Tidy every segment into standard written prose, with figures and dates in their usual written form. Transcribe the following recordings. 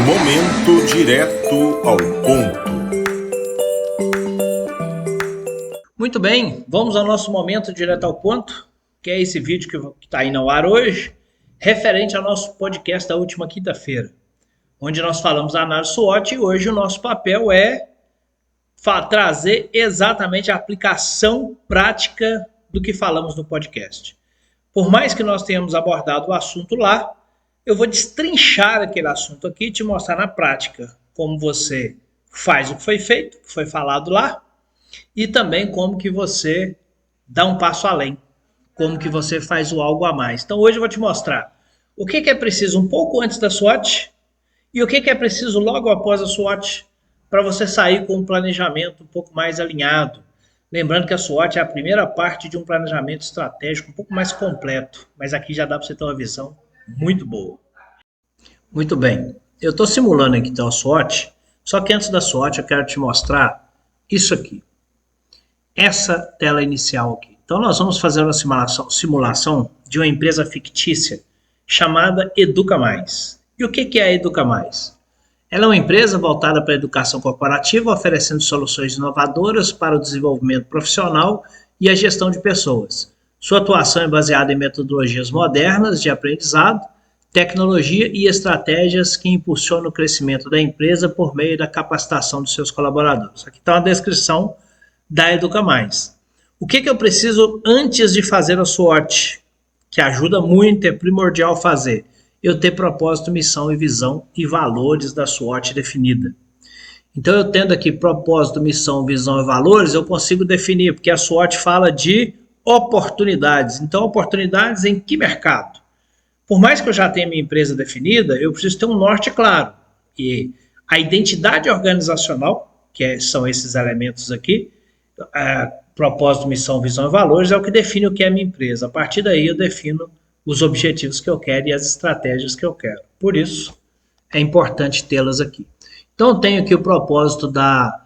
Momento direto ao ponto. Muito bem, vamos ao nosso momento direto ao ponto, que é esse vídeo que está aí no ar hoje, referente ao nosso podcast da última quinta-feira, onde nós falamos da análise SWOT e hoje o nosso papel é trazer exatamente a aplicação prática do que falamos no podcast. Por mais que nós tenhamos abordado o assunto lá, eu vou destrinchar aquele assunto aqui e te mostrar na prática como você faz o que foi feito, que foi falado lá, e também como que você dá um passo além, como que você faz o algo a mais. Então hoje eu vou te mostrar o que é preciso um pouco antes da SWOT e o que é preciso logo após a SWOT para você sair com um planejamento um pouco mais alinhado. Lembrando que a SWOT é a primeira parte de um planejamento estratégico um pouco mais completo, mas aqui já dá para você ter uma visão muito boa. Muito bem, eu estou simulando aqui então a SWOT, só que antes da SWOT eu quero te mostrar isso aqui. Essa tela inicial aqui. Então nós vamos fazer uma simulação de uma empresa fictícia chamada Educa Mais. E o que é a Educa Mais? Ela é uma empresa voltada para a educação corporativa, oferecendo soluções inovadoras para o desenvolvimento profissional e a gestão de pessoas. Sua atuação é baseada em metodologias modernas de aprendizado, tecnologia e estratégias que impulsionam o crescimento da empresa por meio da capacitação dos seus colaboradores. Aqui está uma descrição da Educa Mais. O que eu preciso antes de fazer a SWOT? Que ajuda muito, é primordial fazer. Eu ter propósito, missão e visão e valores da SWOT definida. Então eu tendo aqui propósito, missão, visão e valores, eu consigo definir, porque a SWOT fala de oportunidades. Então oportunidades em que mercado? Por mais que eu já tenha minha empresa definida, eu preciso ter um norte claro. E a identidade organizacional, são esses elementos aqui, propósito, missão, visão e valores, é o que define o que é a minha empresa. A partir daí eu defino os objetivos que eu quero e as estratégias que eu quero. Por isso, é importante tê-las aqui. Então, eu tenho aqui o propósito da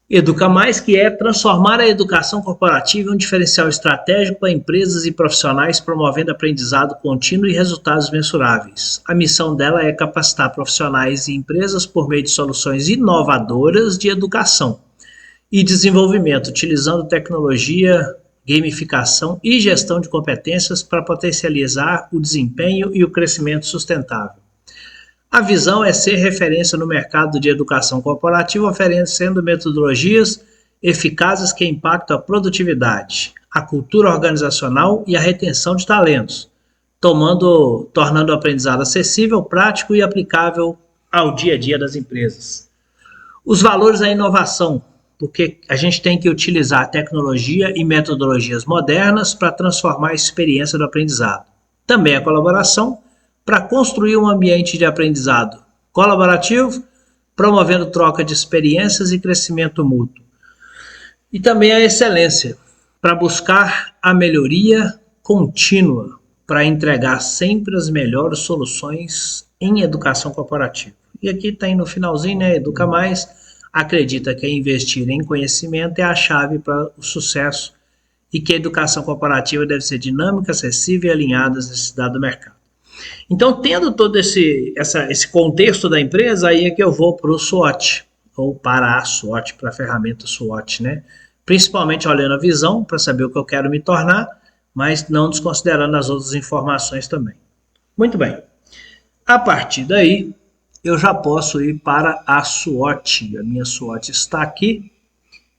Educa Mais, que é transformar a educação corporativa em um diferencial estratégico para empresas e profissionais, promovendo aprendizado contínuo e resultados mensuráveis. A missão dela é capacitar profissionais e empresas por meio de soluções inovadoras de educação e desenvolvimento, utilizando tecnologia, gamificação e gestão de competências para potencializar o desempenho e o crescimento sustentável. A visão é ser referência no mercado de educação corporativa, oferecendo metodologias eficazes que impactam a produtividade, a cultura organizacional e a retenção de talentos, tornando o aprendizado acessível, prático e aplicável ao dia a dia das empresas. Os valores da inovação, porque a gente tem que utilizar tecnologia e metodologias modernas para transformar a experiência do aprendizado. Também a colaboração, para construir um ambiente de aprendizado colaborativo, promovendo troca de experiências e crescimento mútuo. E também a excelência, para buscar a melhoria contínua, para entregar sempre as melhores soluções em educação corporativa. E aqui está aí no finalzinho, né? Educa Mais acredita que investir em conhecimento é a chave para o sucesso e que a educação corporativa deve ser dinâmica, acessível e alinhada às necessidades do mercado. Então, tendo todo esse contexto da empresa, aí é que eu vou para o SWOT, ou para a SWOT, para a ferramenta SWOT, né? Principalmente olhando a visão, para saber o que eu quero me tornar, mas não desconsiderando as outras informações também. Muito bem. A partir daí, eu já posso ir para a SWOT. A minha SWOT está aqui.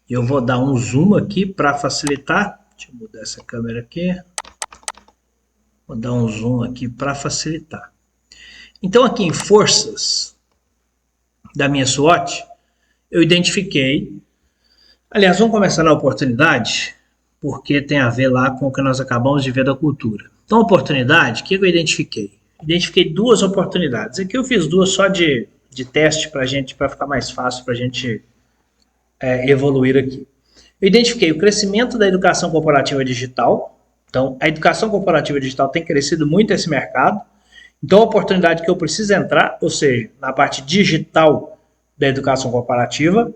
Eu vou dar um zoom aqui para facilitar. Deixa eu mudar essa câmera aqui. Vou dar um zoom aqui para facilitar. Então, aqui em forças da minha SWOT, eu identifiquei. Aliás, vamos começar na oportunidade, porque tem a ver lá com o que nós acabamos de ver da cultura. Então, oportunidade, o que eu identifiquei? Identifiquei duas oportunidades. Aqui eu fiz duas só de teste para ficar mais fácil para a gente evoluir aqui. Eu identifiquei o crescimento da educação corporativa digital. Então, a educação corporativa digital tem crescido muito esse mercado. Então, a oportunidade que eu preciso entrar, ou seja, na parte digital da educação corporativa.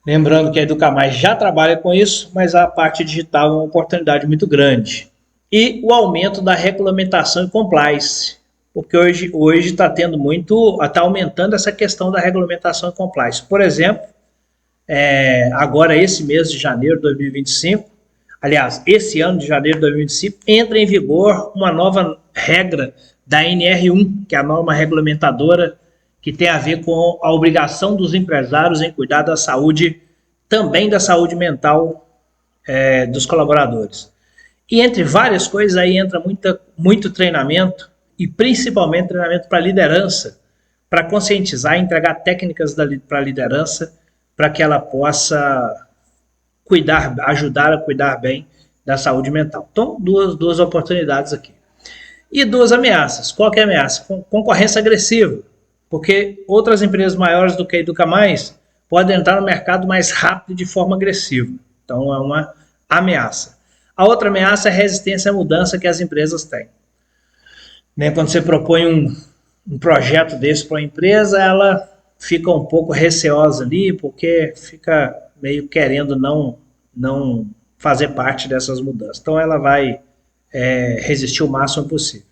Lembrando que a Educa Mais já trabalha com isso, mas a parte digital é uma oportunidade muito grande. E o aumento da regulamentação e compliance. porque hoje está tendo muito, está aumentando essa questão da regulamentação e compliance. Por exemplo, agora esse mês de janeiro de 2025, aliás, esse ano de janeiro de 2025, entra em vigor uma nova regra da NR1, que é a norma regulamentadora que tem a ver com a obrigação dos empresários em cuidar da saúde, também da saúde mental dos colaboradores. E entre várias coisas aí entra muito treinamento, e principalmente treinamento para liderança, para conscientizar e entregar técnicas para a liderança, para que ela possa ajudar a cuidar bem da saúde mental. Então, duas oportunidades aqui. E duas ameaças. Qual que é a ameaça? Concorrência agressiva, porque outras empresas maiores do que a Educa Mais podem entrar no mercado mais rápido de forma agressiva. Então, é uma ameaça. A outra ameaça é a resistência à mudança que as empresas têm. Quando você propõe um projeto desse para a empresa, ela fica um pouco receosa ali, porque fica meio querendo não fazer parte dessas mudanças. Então, ela vai resistir o máximo possível.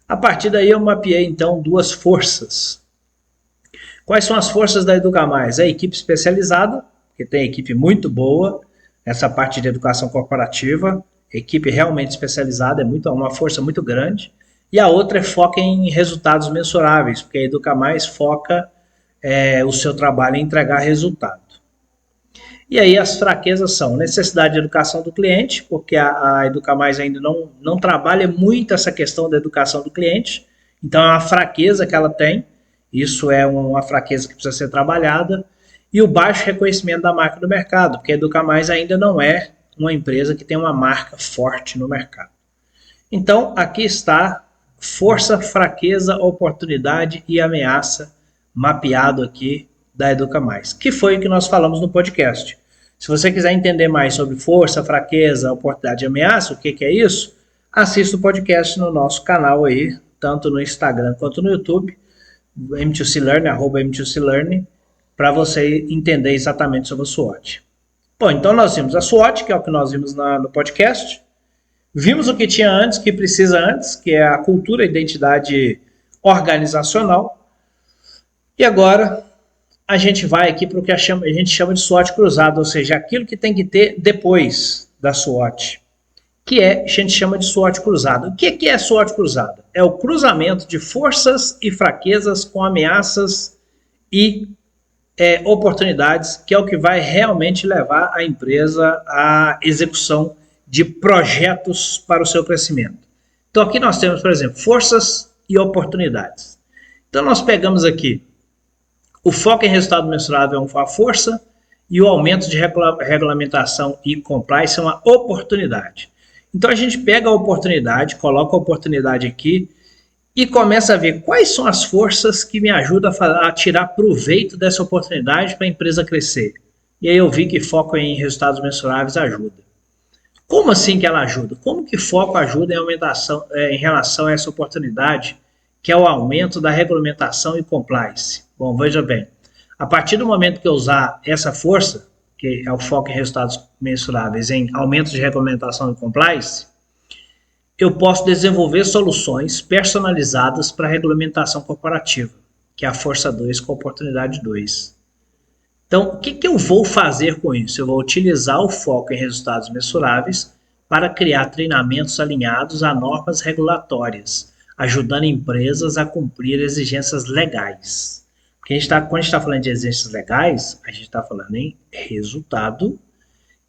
A partir daí, eu mapeei, então, duas forças. Quais são as forças da Educa Mais? A equipe especializada, que tem equipe muito boa, essa parte de educação corporativa, equipe realmente especializada, é uma força muito grande. E a outra é foca em resultados mensuráveis, porque a Educa Mais foca o seu trabalho em entregar resultado. E aí as fraquezas são necessidade de educação do cliente, porque a Educa Mais ainda não trabalha muito essa questão da educação do cliente, então é uma fraqueza que ela tem, isso é uma fraqueza que precisa ser trabalhada, e o baixo reconhecimento da marca no mercado, porque a Educa Mais ainda não é uma empresa que tem uma marca forte no mercado. Então, aqui está força, fraqueza, oportunidade e ameaça mapeado aqui da Educa Mais, que foi o que nós falamos no podcast. Se você quiser entender mais sobre força, fraqueza, oportunidade e ameaça, o que é isso, assista o podcast no nosso canal aí, tanto no Instagram quanto no YouTube, M2C Learning, @M2C Learning, para você entender exatamente sobre a SWOT. Bom, então nós vimos a SWOT, que é o que nós vimos no podcast. Vimos o que tinha antes, que precisa antes, que é a cultura e identidade organizacional. E agora a gente vai aqui para o que a gente chama de SWOT cruzado, ou seja, aquilo que tem que ter depois da SWOT, que a gente chama de SWOT cruzado. O que é SWOT cruzado? É o cruzamento de forças e fraquezas com ameaças e oportunidades, que é o que vai realmente levar a empresa à execução de projetos para o seu crescimento. Então aqui nós temos, por exemplo, forças e oportunidades. Então nós pegamos aqui o foco em resultado mensurável é uma força e o aumento de regulamentação e compliance é uma oportunidade. Então a gente pega a oportunidade, coloca a oportunidade aqui e começa a ver quais são as forças que me ajudam a tirar proveito dessa oportunidade para a empresa crescer. E aí eu vi que foco em resultados mensuráveis ajuda. Como assim que ela ajuda? Como que foco ajuda em relação a essa oportunidade, que é o aumento da regulamentação e compliance? Bom, veja bem, a partir do momento que eu usar essa força, que é o foco em resultados mensuráveis, em aumento de regulamentação e compliance, eu posso desenvolver soluções personalizadas para a regulamentação corporativa, que é a força 2 com a oportunidade 2. Então, o que eu vou fazer com isso? Eu vou utilizar o foco em resultados mensuráveis para criar treinamentos alinhados a normas regulatórias, ajudando empresas a cumprir exigências legais. Porque quando a gente está falando de exigências legais, a gente está falando em resultado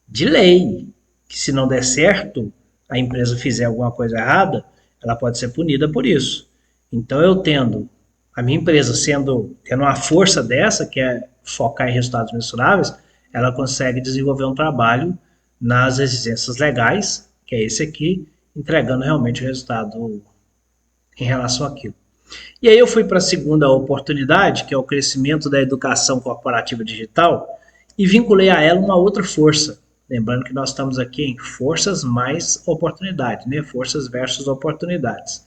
de lei, que se não der certo, a empresa fizer alguma coisa errada, ela pode ser punida por isso. Então, a minha empresa tendo uma força dessa, que é focar em resultados mensuráveis, ela consegue desenvolver um trabalho nas exigências legais, que é esse aqui, entregando realmente o resultado em relação àquilo. E aí eu fui para a segunda oportunidade, que é o crescimento da educação corporativa digital, e vinculei a ela uma outra força. Lembrando que nós estamos aqui em forças mais oportunidades, né? Forças versus oportunidades.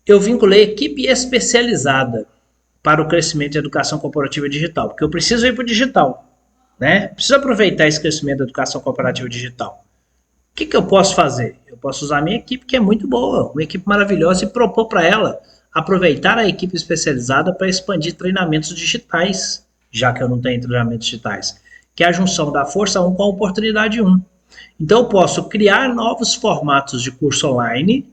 Eu vinculei equipe especializada para o crescimento da educação corporativa digital, porque eu preciso ir para o digital, né? Preciso aproveitar esse crescimento da educação corporativa digital. que eu posso fazer? Eu posso usar a minha equipe, que é muito boa, uma equipe maravilhosa, e propor para ela aproveitar a equipe especializada para expandir treinamentos digitais, já que eu não tenho treinamentos digitais, que é a junção da Força 1 com a Oportunidade 1. Então eu posso criar novos formatos de curso online,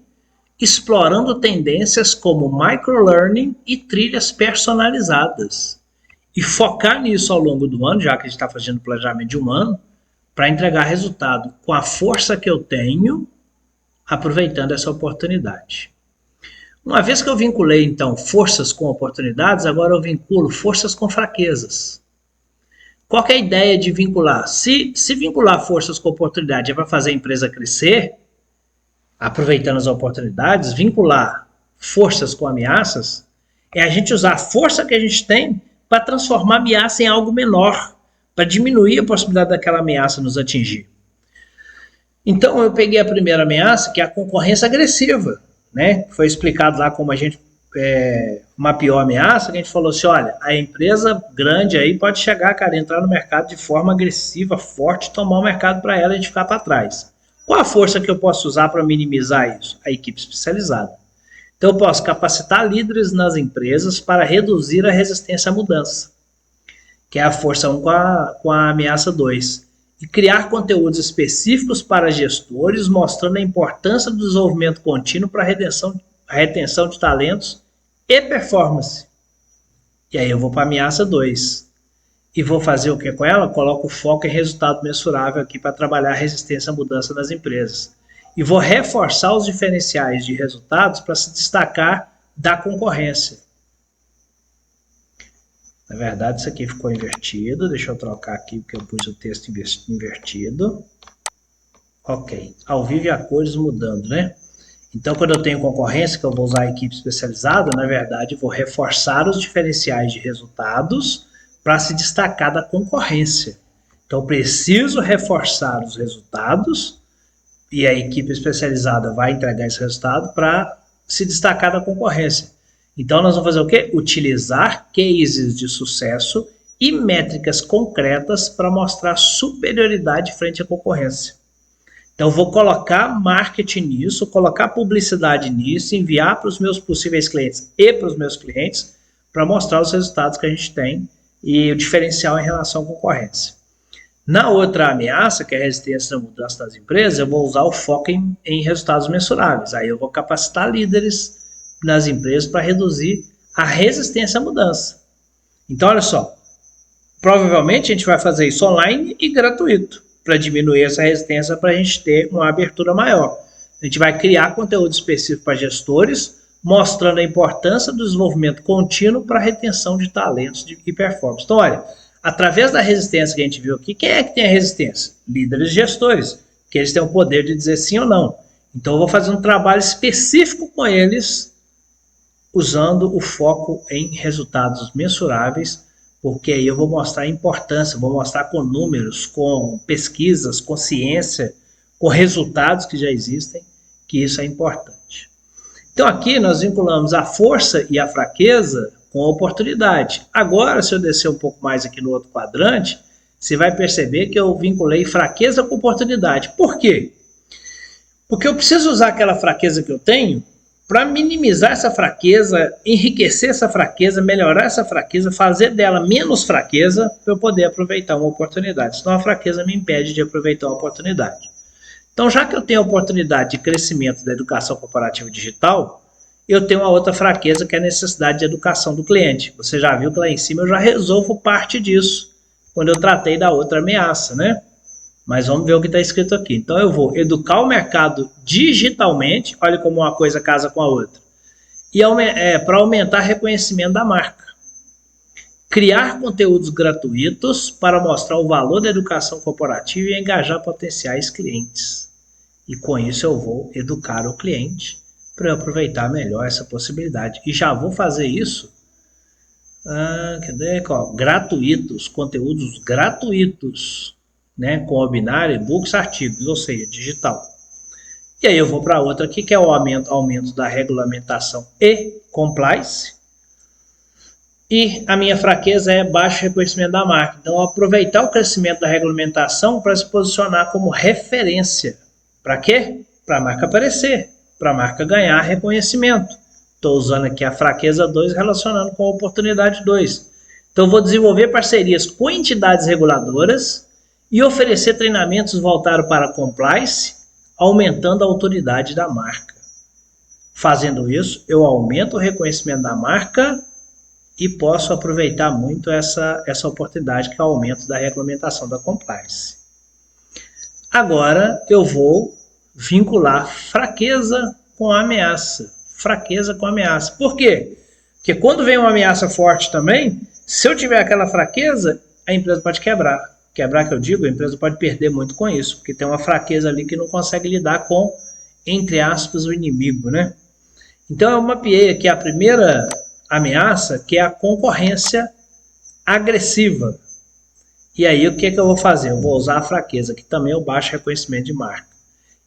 explorando tendências como microlearning e trilhas personalizadas. E focar nisso ao longo do ano, já que a gente está fazendo planejamento de um ano, para entregar resultado com a força que eu tenho, aproveitando essa oportunidade. Uma vez que eu vinculei, então, forças com oportunidades, agora eu vinculo forças com fraquezas. Qual que é a ideia de vincular? Se vincular forças com oportunidade é para fazer a empresa crescer, aproveitando as oportunidades, vincular forças com ameaças, é a gente usar a força que a gente tem para transformar a ameaça em algo menor, para diminuir a possibilidade daquela ameaça nos atingir. Então eu peguei a primeira ameaça, que é a concorrência agressiva, né? Foi explicado lá como a gente mapeou a ameaça, que a gente falou assim, olha, a empresa grande aí pode chegar, cara, entrar no mercado de forma agressiva, forte, tomar o mercado para ela e a gente ficar para trás. Qual a força que eu posso usar para minimizar isso? A equipe especializada. Então eu posso capacitar líderes nas empresas para reduzir a resistência à mudança, que é a força 1 com a ameaça 2. E criar conteúdos específicos para gestores, mostrando a importância do desenvolvimento contínuo para a retenção de talentos e performance. E aí eu vou para a ameaça 2. E vou fazer o que com ela? Coloco foco em resultado mensurável aqui para trabalhar a resistência à mudança nas empresas. E vou reforçar os diferenciais de resultados para se destacar da concorrência. Na verdade, isso aqui ficou invertido. Deixa eu trocar aqui, porque eu pus o texto invertido. Ok. Ao vivo e a cores mudando, né? Então, quando eu tenho concorrência, que eu vou usar a equipe especializada, na verdade, eu vou reforçar os diferenciais de resultados para se destacar da concorrência. Então, eu preciso reforçar os resultados e a equipe especializada vai entregar esse resultado para se destacar da concorrência. Então, nós vamos fazer o quê? Utilizar cases de sucesso e métricas concretas para mostrar superioridade frente à concorrência. Então, eu vou colocar marketing nisso, colocar publicidade nisso, enviar para os meus possíveis clientes e para os meus clientes para mostrar os resultados que a gente tem e o diferencial em relação à concorrência. Na outra ameaça, que é a resistência à mudança das empresas, eu vou usar o foco em resultados mensuráveis. Aí eu vou capacitar líderes nas empresas para reduzir a resistência à mudança. Então, olha só, provavelmente a gente vai fazer isso online e gratuito, para diminuir essa resistência, para a gente ter uma abertura maior. A gente vai criar conteúdo específico para gestores, mostrando a importância do desenvolvimento contínuo para a retenção de talentos e performance. Então, olha, através da resistência que a gente viu aqui, quem é que tem a resistência? Líderes e gestores, que eles têm o poder de dizer sim ou não. Então, eu vou fazer um trabalho específico com eles, usando o foco em resultados mensuráveis, porque aí eu vou mostrar a importância, vou mostrar com números, com pesquisas, com ciência, com resultados que já existem, que isso é importante. Então aqui nós vinculamos a força e a fraqueza com a oportunidade. Agora, se eu descer um pouco mais aqui no outro quadrante, você vai perceber que eu vinculei fraqueza com oportunidade. Por quê? Porque eu preciso usar aquela fraqueza que eu tenho para minimizar essa fraqueza, enriquecer essa fraqueza, melhorar essa fraqueza, fazer dela menos fraqueza para eu poder aproveitar uma oportunidade. Senão a fraqueza me impede de aproveitar uma oportunidade. Então, já que eu tenho a oportunidade de crescimento da educação corporativa digital, eu tenho uma outra fraqueza que é a necessidade de educação do cliente. Você já viu que lá em cima eu já resolvo parte disso, quando eu tratei da outra ameaça, né? Mas vamos ver o que está escrito aqui. Então eu vou educar o mercado digitalmente, olha como uma coisa casa com a outra, e para aumentar o reconhecimento da marca. Criar conteúdos gratuitos para mostrar o valor da educação corporativa e engajar potenciais clientes. E com isso eu vou educar o cliente para eu aproveitar melhor essa possibilidade. E já vou fazer isso gratuitos, conteúdos gratuitos, né, com webinar, e-books, artigos, ou seja, digital. E aí eu vou para outra aqui, que é o aumento da regulamentação e compliance. E a minha fraqueza é baixo reconhecimento da marca. Então, aproveitar o crescimento da regulamentação para se posicionar como referência. Para quê? Para a marca aparecer, para a marca ganhar reconhecimento. Estou usando aqui a fraqueza 2 relacionando com a oportunidade 2. Então, vou desenvolver parcerias com entidades reguladoras e oferecer treinamentos voltados para compliance, aumentando a autoridade da marca. Fazendo isso, eu aumento o reconhecimento da marca e posso aproveitar muito essa oportunidade que é o aumento da regulamentação da compliance. Agora, eu vou vincular fraqueza com ameaça. Fraqueza com ameaça. Por quê? Porque quando vem uma ameaça forte também, se eu tiver aquela fraqueza, a empresa pode quebrar. Quebrar que eu digo, a empresa pode perder muito com isso, porque tem uma fraqueza ali que não consegue lidar com, entre aspas, o inimigo, né? Então eu mapeei aqui a primeira ameaça, que é a concorrência agressiva. E aí o que eu vou fazer? Eu vou usar a fraqueza, que também é o baixo reconhecimento de marca.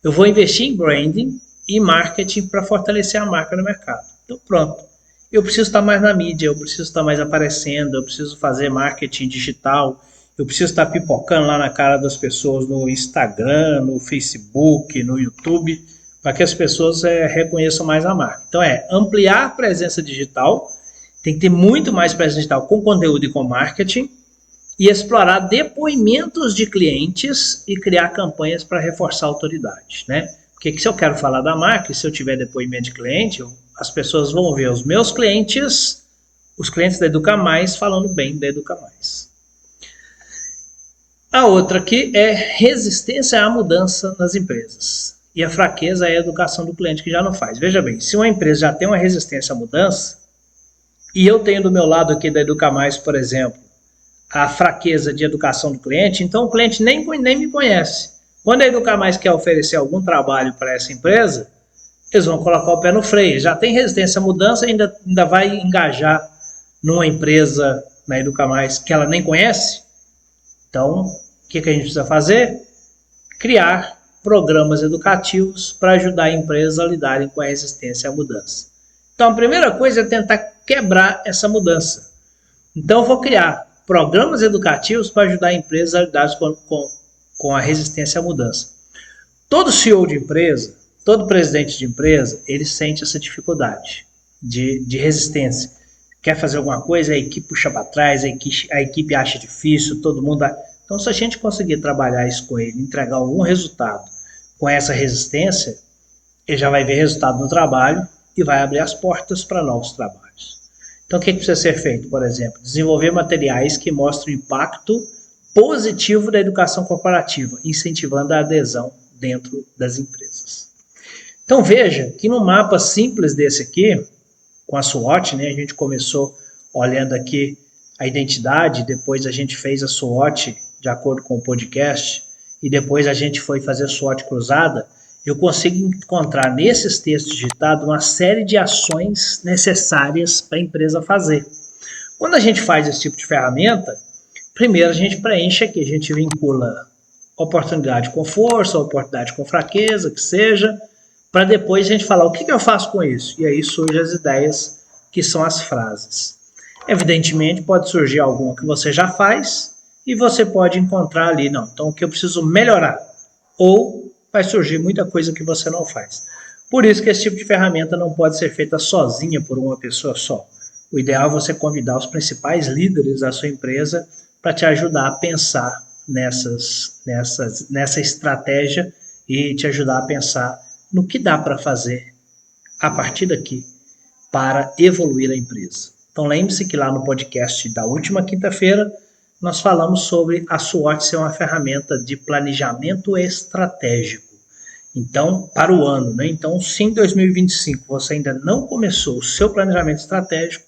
Eu vou investir em branding e marketing para fortalecer a marca no mercado. Então pronto. Eu preciso estar mais na mídia, eu preciso estar mais aparecendo, eu preciso fazer marketing digital, eu preciso estar pipocando lá na cara das pessoas no Instagram, no Facebook, no YouTube, para que as pessoas reconheçam mais a marca. Então ampliar a presença digital, tem que ter muito mais presença digital com conteúdo e com marketing, e explorar depoimentos de clientes e criar campanhas para reforçar a autoridade, né? Porque se eu quero falar da marca, e se eu tiver depoimento de cliente, as pessoas vão ver os meus clientes, os clientes da Educa Mais, falando bem da Educa Mais. A outra aqui é resistência à mudança nas empresas. E a fraqueza é a educação do cliente, que já não faz. Veja bem, se uma empresa já tem uma resistência à mudança, e eu tenho do meu lado aqui da Educa Mais, por exemplo, a fraqueza de educação do cliente, então o cliente nem me conhece. Quando a Educa Mais quer oferecer algum trabalho para essa empresa, eles vão colocar o pé no freio. Já tem resistência à mudança, ainda vai engajar numa empresa na Educa Mais que ela nem conhece. Então, o que a gente precisa fazer? Criar programas educativos para ajudar a empresa a lidarem com a resistência à mudança. Então, a primeira coisa é tentar quebrar essa mudança. Então, eu vou criar programas educativos para ajudar a empresa a lidar com a resistência à mudança. Todo CEO de empresa, todo presidente de empresa, ele sente essa dificuldade de resistência. Quer fazer alguma coisa, a equipe puxa para trás, a equipe acha difícil, todo mundo... Então, se a gente conseguir trabalhar isso com ele, entregar algum resultado com essa resistência, ele já vai ver resultado no trabalho e vai abrir as portas para novos trabalhos. Então, o que precisa ser feito? Por exemplo, desenvolver materiais que mostrem o impacto positivo da educação corporativa, incentivando a adesão dentro das empresas. Então, veja que no mapa simples desse aqui, com a SWOT, né, a gente começou olhando aqui a identidade, depois a gente fez a SWOT de acordo com o podcast, e depois a gente foi fazer a SWOT cruzada. Eu consigo encontrar nesses textos digitados uma série de ações necessárias para a empresa fazer. Quando a gente faz esse tipo de ferramenta, primeiro a gente preenche aqui, a gente vincula oportunidade com força, oportunidade com fraqueza, que seja, para depois a gente falar o que eu faço com isso. E aí surgem as ideias, que são as frases. Evidentemente, pode surgir alguma que você já faz e você pode encontrar ali, não, então o que eu preciso melhorar, ou vai surgir muita coisa que você não faz. Por isso que esse tipo de ferramenta não pode ser feita sozinha por uma pessoa só. O ideal é você convidar os principais líderes da sua empresa para te ajudar a pensar nessa estratégia e te ajudar a pensar no que dá para fazer a partir daqui para evoluir a empresa. Então lembre-se que lá no podcast da última quinta-feira nós falamos sobre a SWOT ser uma ferramenta de planejamento estratégico. Então, para o ano, né? Então, se em 2025 você ainda não começou o seu planejamento estratégico,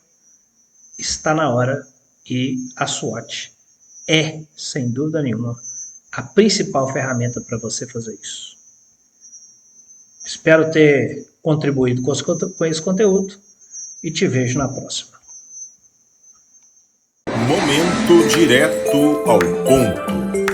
está na hora, e a SWOT é, sem dúvida nenhuma, a principal ferramenta para você fazer isso. Espero ter contribuído com esse conteúdo e te vejo na próxima. Momento direto ao ponto.